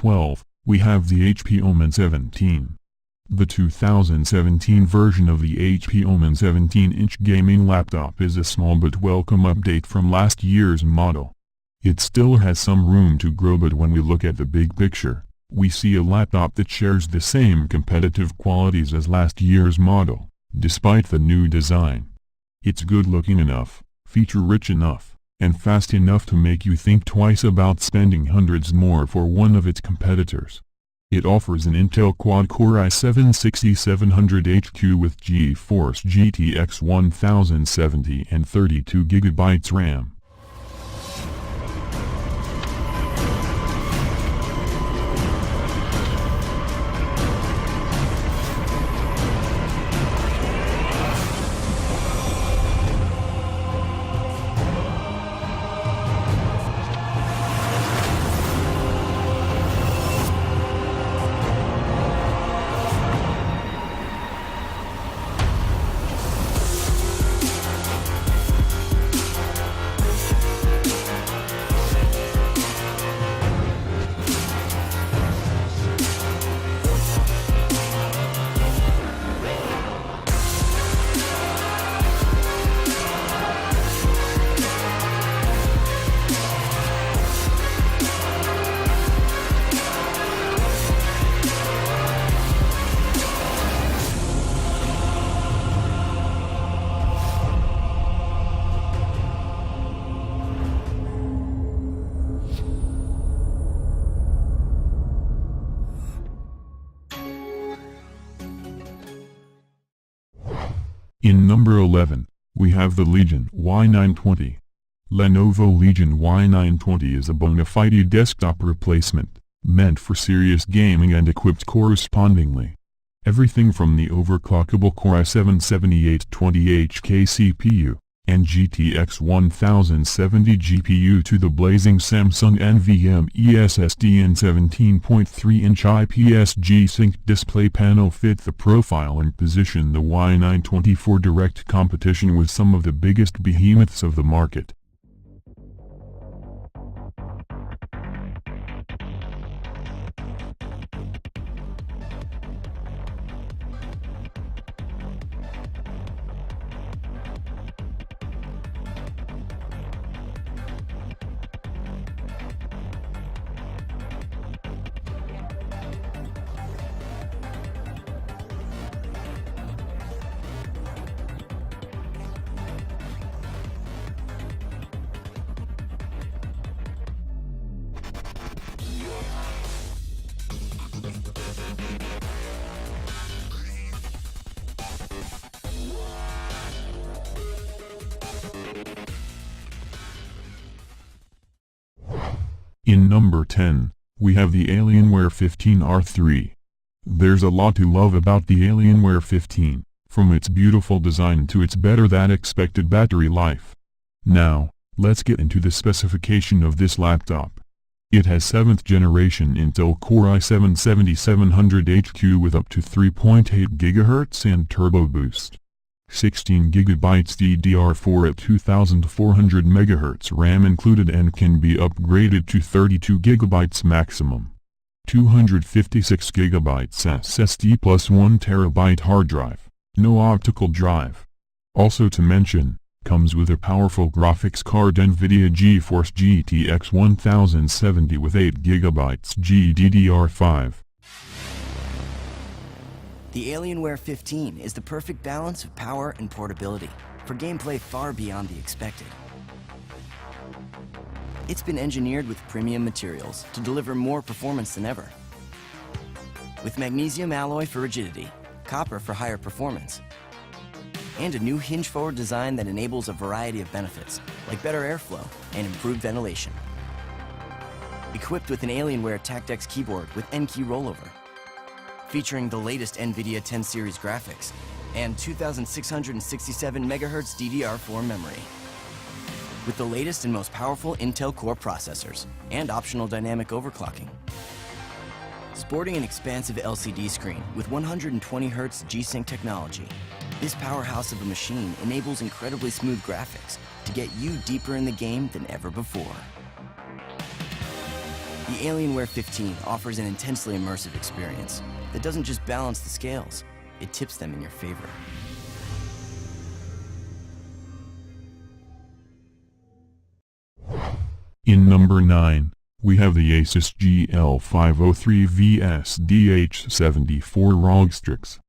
12, we have the HP OMEN 17. The 2017 version of the HP OMEN 17-inch gaming laptop is a small but welcome update from last year's model. It still has some room to grow, but when we look at the big picture, we see a laptop that shares the same competitive qualities as last year's model, despite the new design. It's good-looking enough, feature-rich enough, and fast enough to make you think twice about spending hundreds more for one of its competitors. It offers an Intel quad-core i7-6700HQ with GeForce GTX 1070 and 32GB RAM. In number 11, we have the Legion Y920. Lenovo Legion Y920 is a bona fide desktop replacement, meant for serious gaming and equipped correspondingly. Everything from the overclockable Core i7-7820HK CPU and GTX 1070 GPU to the blazing Samsung NVMe SSD and 17.3-inch IPS G-Sync display panel fit the profile and position the Y920 for direct competition with some of the biggest behemoths of the market. In number 10, we have the Alienware 15R3. There's a lot to love about the Alienware 15, from its beautiful design to its better-than-expected battery life. Now, let's get into the specification of this laptop. It has 7th generation Intel Core i7-7700HQ with up to 3.8 GHz and Turbo Boost. 16GB DDR4 at 2400 MHz RAM included and can be upgraded to 32GB maximum. 256GB SSD plus 1TB hard drive, no optical drive. Also to mention, comes with a powerful graphics card NVIDIA GeForce GTX 1070 with 8GB GDDR5. The Alienware 15 is the perfect balance of power and portability for gameplay far beyond the expected. It's been engineered with premium materials to deliver more performance than ever. With magnesium alloy for rigidity, copper for higher performance, and a new hinge-forward design that enables a variety of benefits, like better airflow and improved ventilation. Equipped with an Alienware TactX keyboard with N-key rollover, featuring the latest NVIDIA 10 series graphics and 2667 MHz DDR4 memory. With the latest and most powerful Intel Core processors and optional dynamic overclocking. Sporting an expansive LCD screen with 120Hz G-Sync technology, this powerhouse of a machine enables incredibly smooth graphics to get you deeper in the game than ever before. The Alienware 15 offers an intensely immersive experience that doesn't just balance the scales, it tips them in your favor. In number 9, we have the Asus GL503vs DH74 ROG-Strix.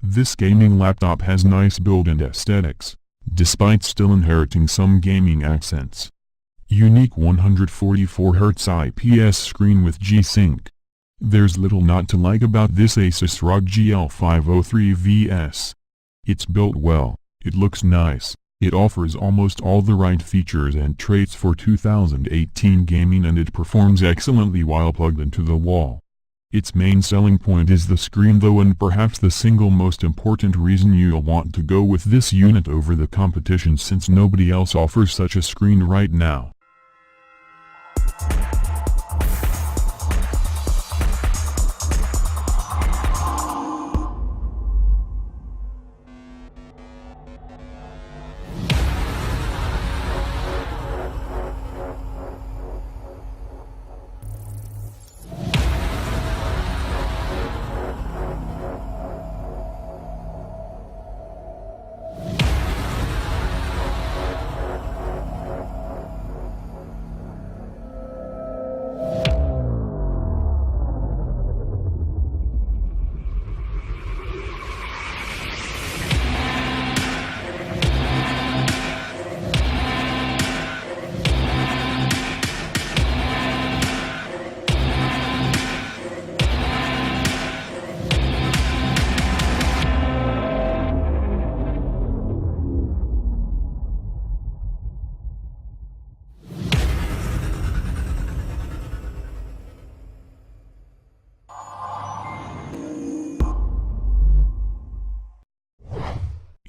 This gaming laptop has nice build and aesthetics, despite still inheriting some gaming accents. Unique 144Hz IPS screen with G-Sync. There's little not to like about this Asus ROG GL503vs. It's built well, it looks nice, it offers almost all the right features and traits for 2018 gaming, and it performs excellently while plugged into the wall. Its main selling point is the screen though, and perhaps the single most important reason you'll want to go with this unit over the competition, since nobody else offers such a screen right now.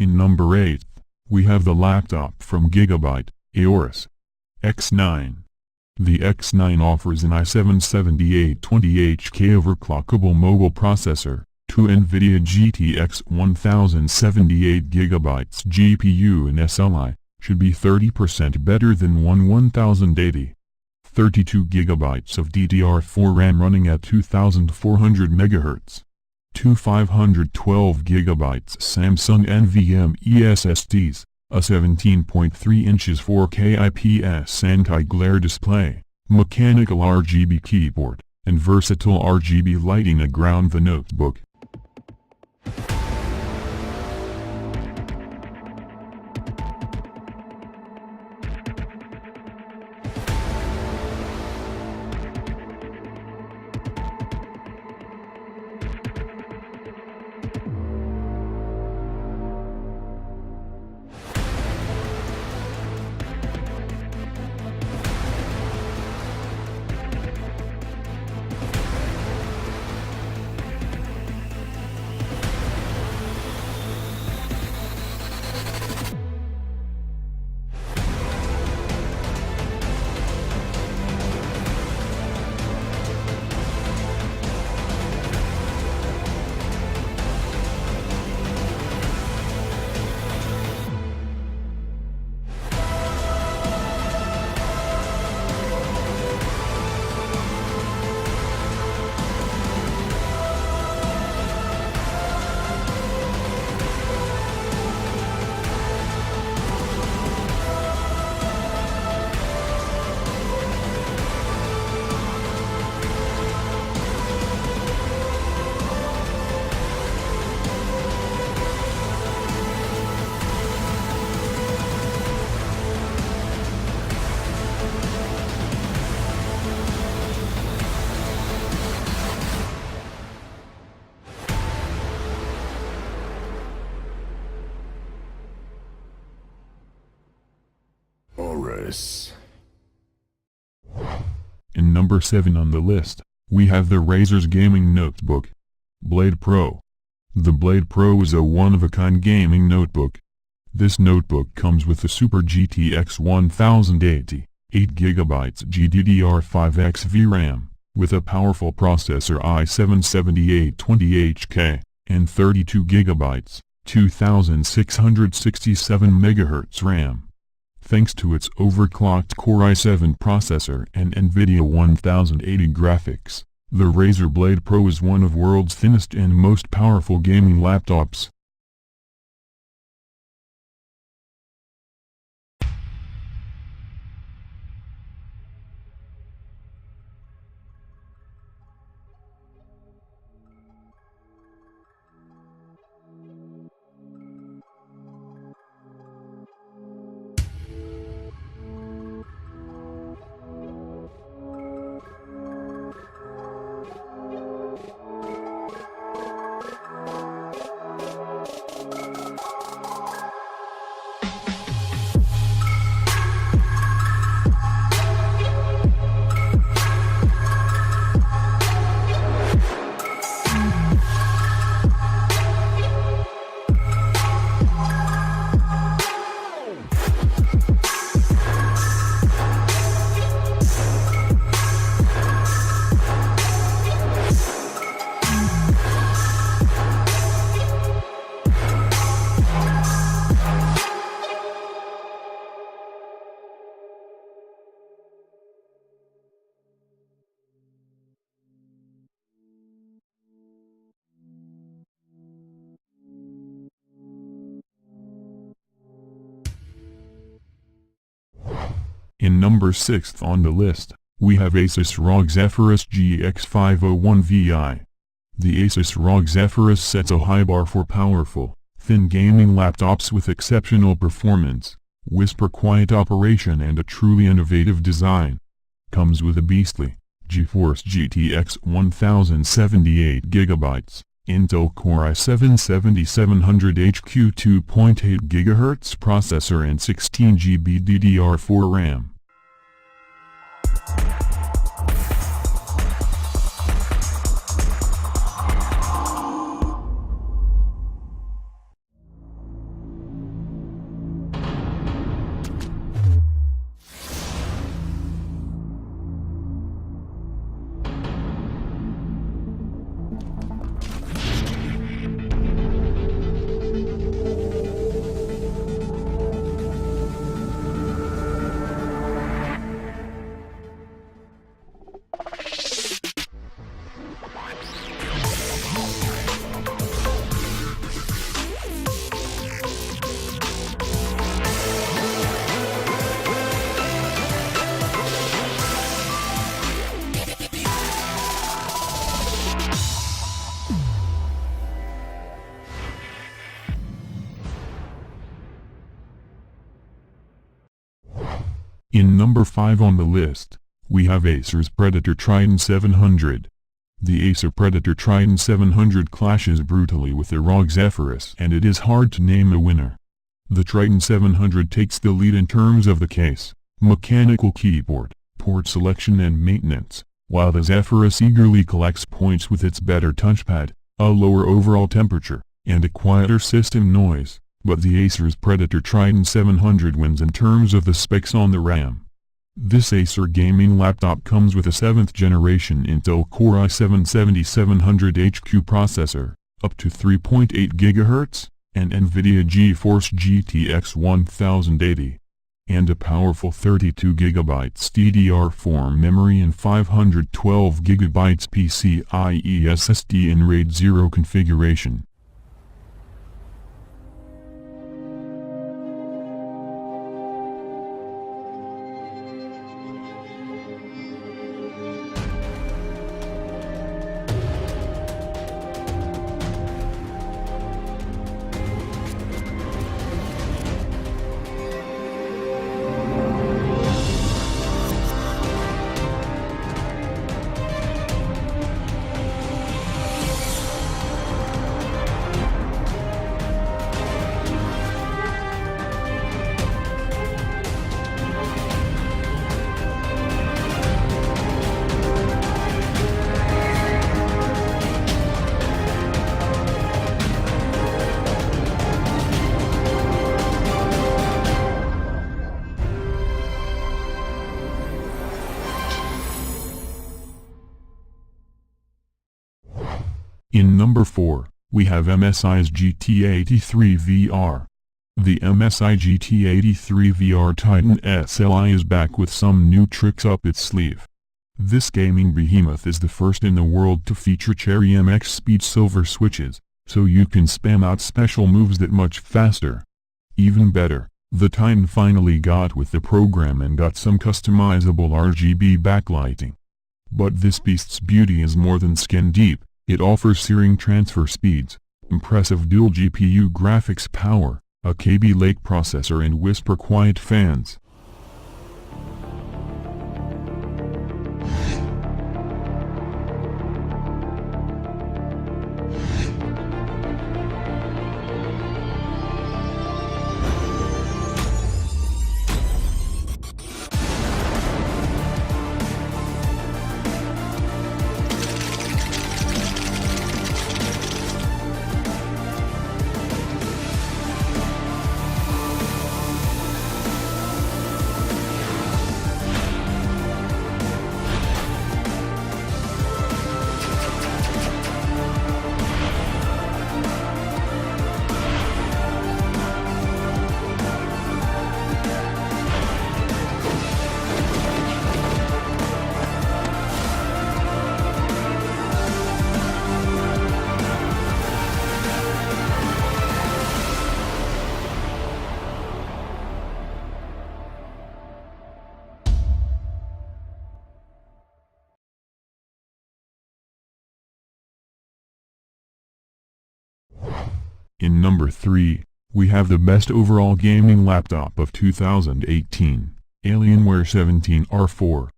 In number 8, we have the laptop from Gigabyte, Aorus X9. The X9 offers an i7-7820HK overclockable mobile processor, 2 NVIDIA GTX 1078GB GPU and SLI, should be 30% better than one 1080. 32GB of DDR4 RAM running at 2400 MHz. Two 512GB Samsung NVMe SSDs, a 17.3 inches 4K IPS anti-glare display, mechanical RGB keyboard, and versatile RGB lighting around the notebook. In number 7 on the list, we have the Razer's gaming notebook, Blade Pro. The Blade Pro is a one-of-a-kind gaming notebook. This notebook comes with the Super GTX 1080, 8GB GDDR5X VRAM, with a powerful processor i7-7820HK, and 32GB, 2667 MHz RAM. Thanks to its overclocked Core i7 processor and NVIDIA 1080 graphics, the Razer Blade Pro is one of the world's thinnest and most powerful gaming laptops. In number 6 on the list, we have Asus ROG Zephyrus GX501Vi. The Asus ROG Zephyrus sets a high bar for powerful, thin gaming laptops with exceptional performance, whisper-quiet operation and a truly innovative design. Comes with a beastly GeForce GTX 1078GB, Intel Core i7-7700HQ 2.8 GHz processor and 16GB DDR4 RAM. In number 5 on the list, we have Acer's Predator Trident 700. The Acer Predator Trident 700 clashes brutally with the ROG Zephyrus and it is hard to name a winner. The Trident 700 takes the lead in terms of the case, mechanical keyboard, port selection and maintenance, while the Zephyrus eagerly collects points with its better touchpad, a lower overall temperature, and a quieter system noise. But the Acer's Predator Trident 700 wins in terms of the specs on the RAM. This Acer gaming laptop comes with a 7th generation Intel Core i7-7700HQ processor, up to 3.8 GHz, and NVIDIA GeForce GTX 1080, and a powerful 32GB DDR4 memory and 512GB PCIe SSD in RAID 0 configuration. In number 4, we have MSI's GT83 VR. The MSI GT83 VR Titan SLI is back with some new tricks up its sleeve. This gaming behemoth is the first in the world to feature Cherry MX Speed Silver switches, so you can spam out special moves that much faster. Even better, the Titan finally got with the program and got some customizable RGB backlighting. But this beast's beauty is more than skin deep. It offers searing transfer speeds, impressive dual GPU graphics power, a KB Lake processor and whisper quiet fans. In number 3, we have the best overall gaming laptop of 2018, Alienware 17R4.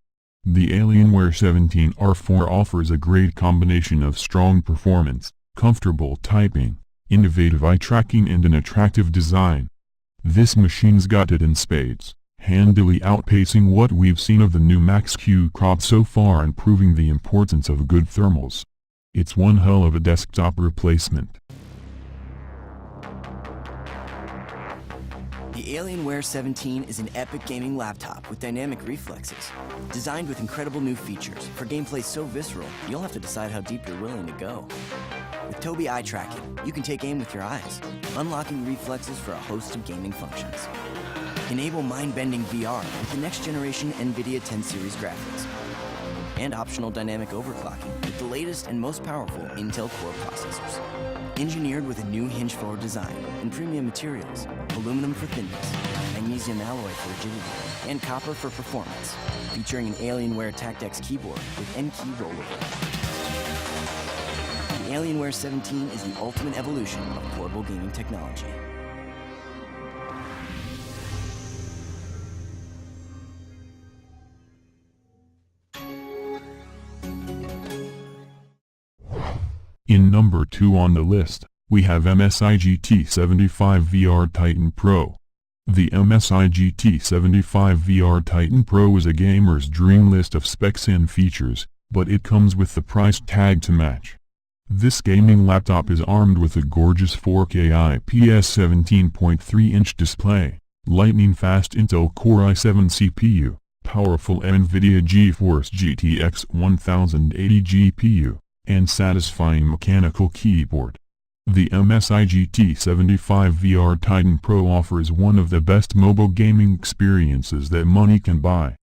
The Alienware 17R4 offers a great combination of strong performance, comfortable typing, innovative eye tracking and an attractive design. This machine's got it in spades, handily outpacing what we've seen of the new Max-Q crop so far and proving the importance of good thermals. It's one hell of a desktop replacement. The Alienware 17 is an epic gaming laptop with dynamic reflexes. Designed with incredible new features for gameplay so visceral, you'll have to decide how deep you're willing to go. With Tobii eye tracking, you can take aim with your eyes, unlocking reflexes for a host of gaming functions. Enable mind-bending VR with the next-generation NVIDIA 10 series graphics. And optional dynamic overclocking with the latest and most powerful Intel Core processors. Engineered with a new hinge-forward design and premium materials, aluminum for thickness, magnesium alloy for rigidity, and copper for performance, featuring an Alienware TactX keyboard with N-key rollover. The Alienware 17 is the ultimate evolution of portable gaming technology. In number 2 on the list, we have MSI GT75 VR Titan Pro. The MSI GT75 VR Titan Pro is a gamer's dream list of specs and features, but it comes with the price tag to match. This gaming laptop is armed with a gorgeous 4K IPS 17.3-inch display, lightning-fast Intel Core i7 CPU, powerful NVIDIA GeForce GTX 1080 GPU, and satisfying mechanical keyboard. The MSI GT75 VR Titan Pro offers one of the best mobile gaming experiences that money can buy.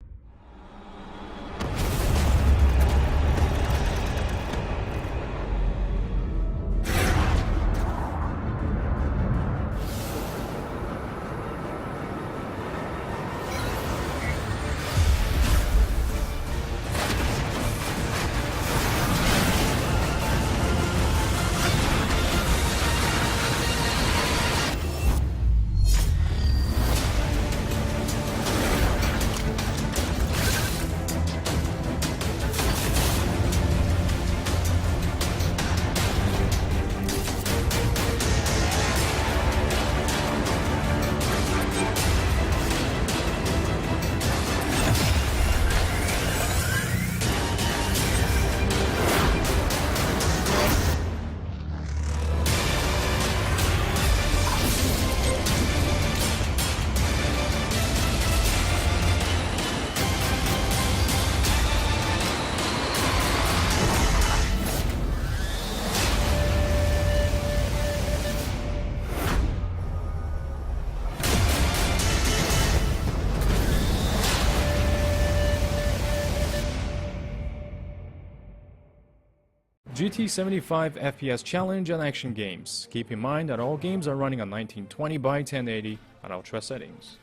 GT 75 FPS challenge and action games. Keep in mind that all games are running on 1920 by 1080 at ultra settings.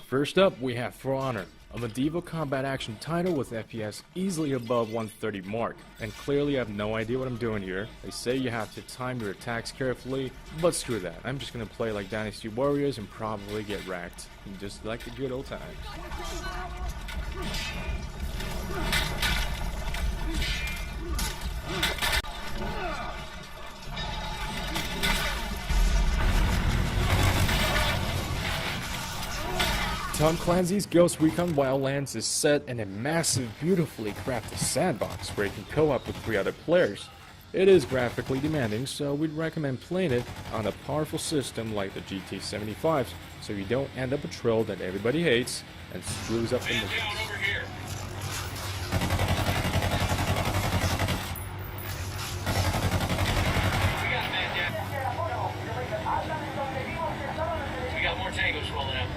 First up, we have For Honor, a medieval combat action title with FPS easily above 130 mark, and clearly I have no idea what I'm doing here. They say you have to time your attacks carefully, but screw that. I'm just gonna play like Dynasty Warriors and probably get wrecked, just like the good old times. Tom Clancy's Ghost Recon Wildlands is set in a massive, beautifully crafted sandbox where you can co-op with 3 other players. It is graphically demanding, so we'd recommend playing it on a powerful system like the GT 75s, so you don't end up a troll that everybody hates and screws up the mission. We got more tangos rolling out.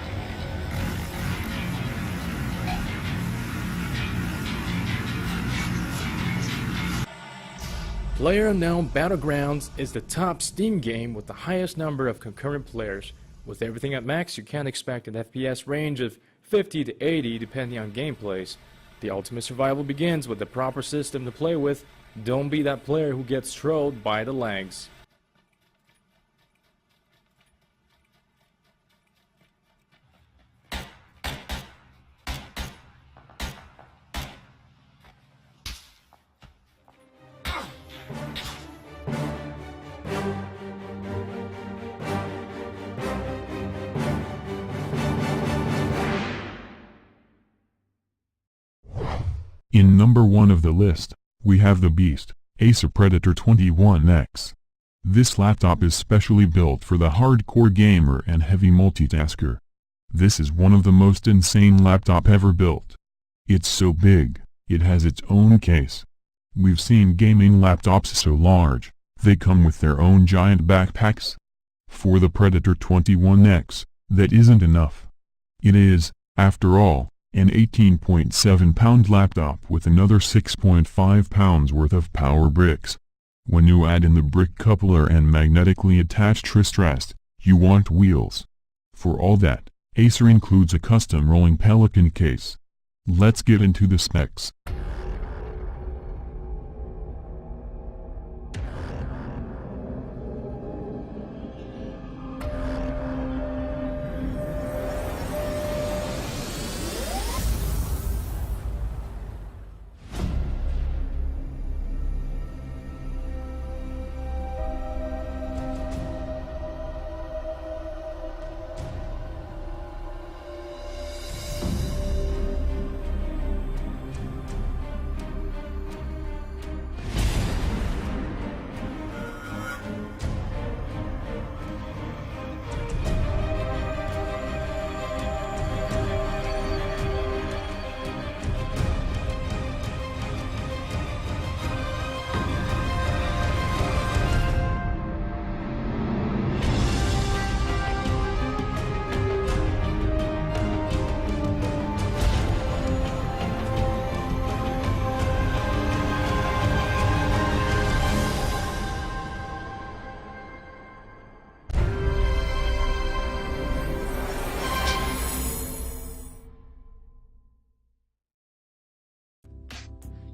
PlayerUnknown Battlegrounds is the top Steam game with the highest number of concurrent players. With everything at max, you can expect an FPS range of 50 to 80 depending on gameplays. The ultimate survival begins with the proper system to play with. Don't be that player who gets trolled by the lags. In number 1 of the list, we have the Beast, Acer Predator 21X. This laptop is specially built for the hardcore gamer and heavy multitasker. This is one of the most insane laptop ever built. It's so big, it has its own case. We've seen gaming laptops so large, they come with their own giant backpacks. For the Predator 21X, that isn't enough. It is, after all, an 18.7-pound laptop with another 6.5 pounds worth of power bricks. When you add in the brick coupler and magnetically attached wrist rest, you want wheels. For all that, Acer includes a custom rolling Pelican case. Let's get into the specs.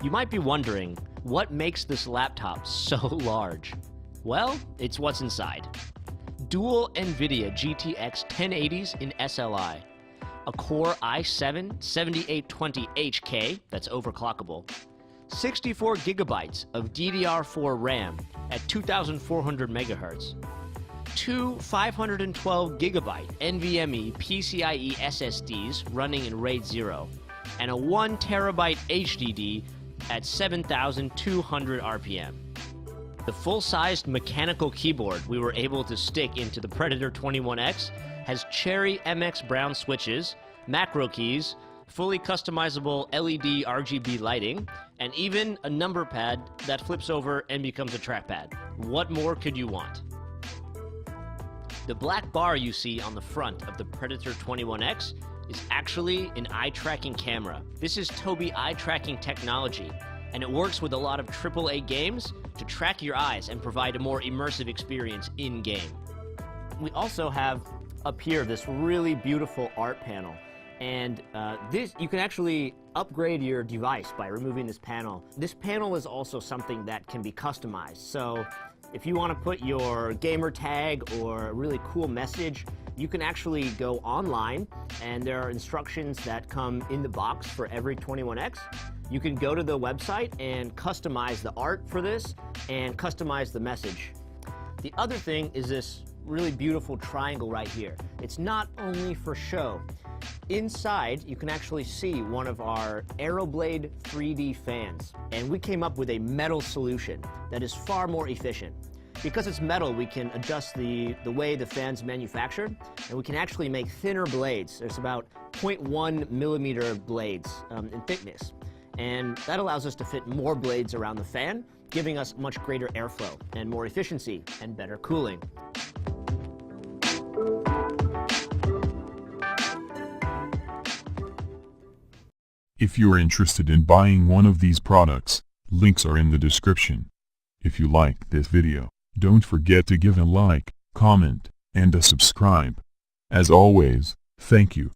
You might be wondering, what makes this laptop so large? Well, it's what's inside. Dual NVIDIA GTX 1080s in SLI, a Core i7-7820HK that's overclockable, 64 gigabytes of DDR4 RAM at 2400 megahertz, two 512 gigabyte NVMe PCIe SSDs running in RAID 0, and a 1 terabyte HDD at 7,200 RPM. The full-sized mechanical keyboard we were able to stick into the Predator 21X has Cherry MX Brown switches, macro keys, fully customizable LED RGB lighting, and even a number pad that flips over and becomes a trackpad. What more could you want? The black bar you see on the front of the Predator 21X is actually an eye tracking camera. This is Tobii eye tracking technology, and it works with a lot of AAA games to track your eyes and provide a more immersive experience in-game. We also have up here this really beautiful art panel, and this you can actually upgrade your device by removing this panel. This panel is also something that can be customized, so if you want to put your gamer tag or a really cool message, you can actually go online, and there are instructions that come in the box for every 21X. You can go to the website and customize the art for this and customize the message. The other thing is this really beautiful triangle right here. It's not only for show. Inside, you can actually see one of our Aeroblade 3D fans, and we came up with a metal solution that is far more efficient. Because it's metal, we can adjust the way the fan's manufactured, and we can actually make thinner blades. There's about 0.1 millimeter blades in thickness, and that allows us to fit more blades around the fan, giving us much greater airflow and more efficiency and better cooling. If you are interested in buying one of these products, links are in the description. If you liked this video, don't forget to give a like, comment, and a subscribe. As always, thank you.